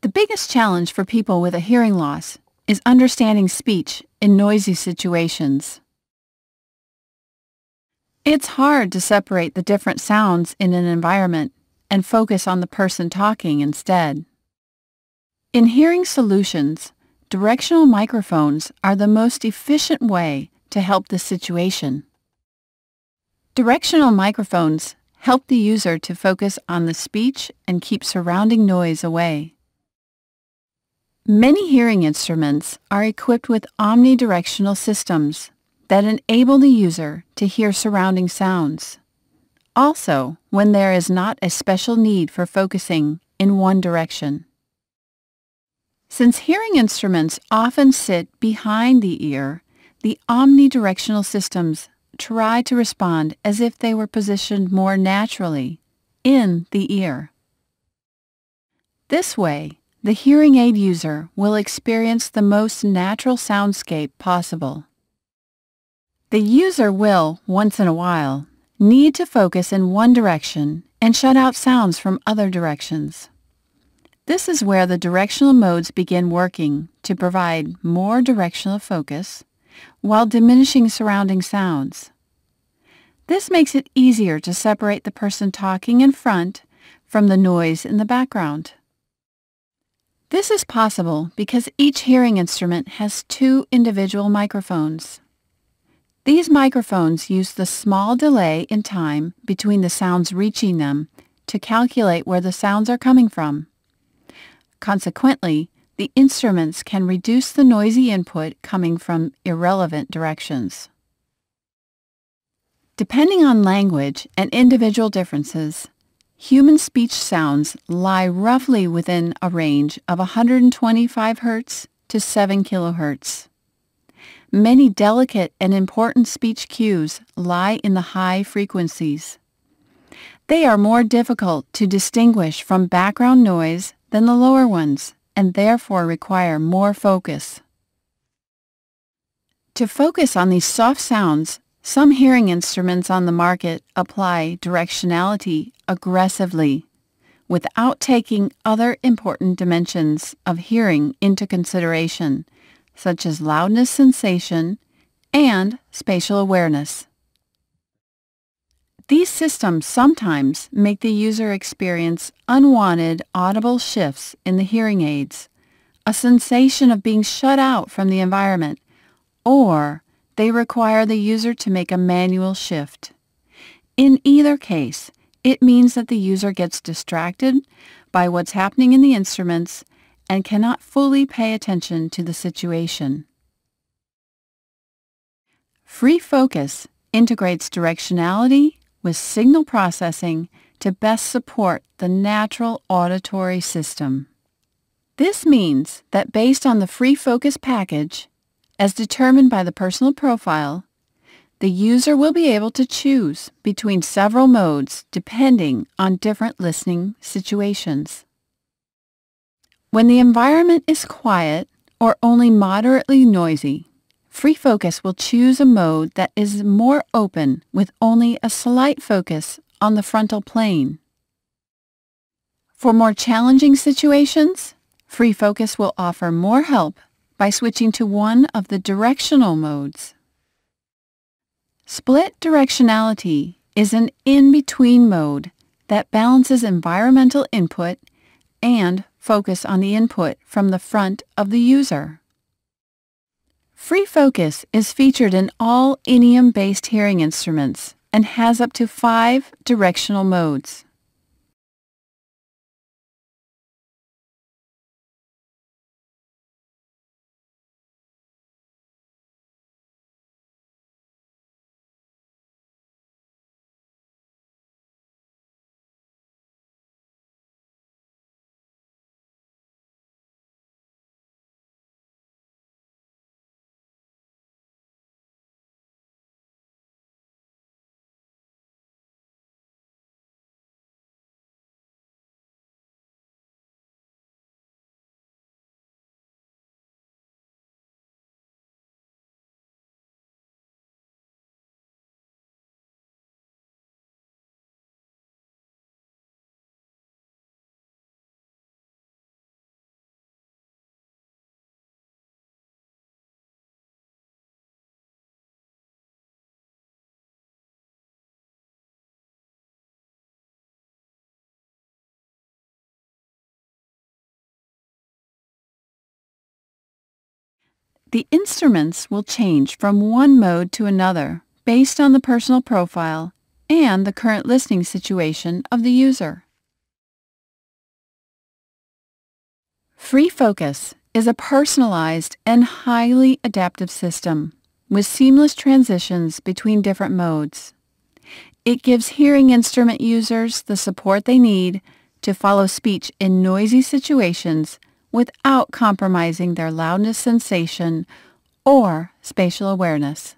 The biggest challenge for people with a hearing loss is understanding speech in noisy situations. It's hard to separate the different sounds in an environment and focus on the person talking instead. In hearing solutions, directional microphones are the most efficient way to help this situation. Directional microphones help the user to focus on the speech and keep surrounding noise away. Many hearing instruments are equipped with omnidirectional systems that enable the user to hear surrounding sounds. Also, when there is not a special need for focusing in one direction. Since hearing instruments often sit behind the ear, the omnidirectional systems try to respond as if they were positioned more naturally in the ear. This way, the hearing aid user will experience the most natural soundscape possible. The user will, once in a while, need to focus in one direction and shut out sounds from other directions. This is where the directional modes begin working to provide more directional focus while diminishing surrounding sounds. This makes it easier to separate the person talking in front from the noise in the background. This is possible because each hearing instrument has two individual microphones. These microphones use the small delay in time between the sounds reaching them to calculate where the sounds are coming from. Consequently, the instruments can reduce the noisy input coming from irrelevant directions. Depending on language and individual differences, human speech sounds lie roughly within a range of 125 Hz to 7 kHz. Many delicate and important speech cues lie in the high frequencies. They are more difficult to distinguish from background noise than the lower ones, and therefore require more focus. To focus on these soft sounds, some hearing instruments on the market apply directionality aggressively, without taking other important dimensions of hearing into consideration, such as loudness sensation and spatial awareness. These systems sometimes make the user experience unwanted audible shifts in the hearing aids, a sensation of being shut out from the environment, or they require the user to make a manual shift. In either case, it means that the user gets distracted by what's happening in the instruments and cannot fully pay attention to the situation. Free focus integrates directionality with signal processing to best support the natural auditory system. This means that based on the free focus package, as determined by the personal profile, the user will be able to choose between several modes depending on different listening situations. When the environment is quiet or only moderately noisy, free focus will choose a mode that is more open with only a slight focus on the frontal plane. For more challenging situations, free focus will offer more help by switching to one of the directional modes. Split directionality is an in-between mode that balances environmental input and focus on the input from the front of the user. Free focus is featured in all inium-based hearing instruments and has up to 5 directional modes. The instruments will change from one mode to another based on the personal profile and the current listening situation of the user. Free Focus is a personalized and highly adaptive system with seamless transitions between different modes. It gives hearing instrument users the support they need to follow speech in noisy situations without compromising their loudness sensation or spatial awareness.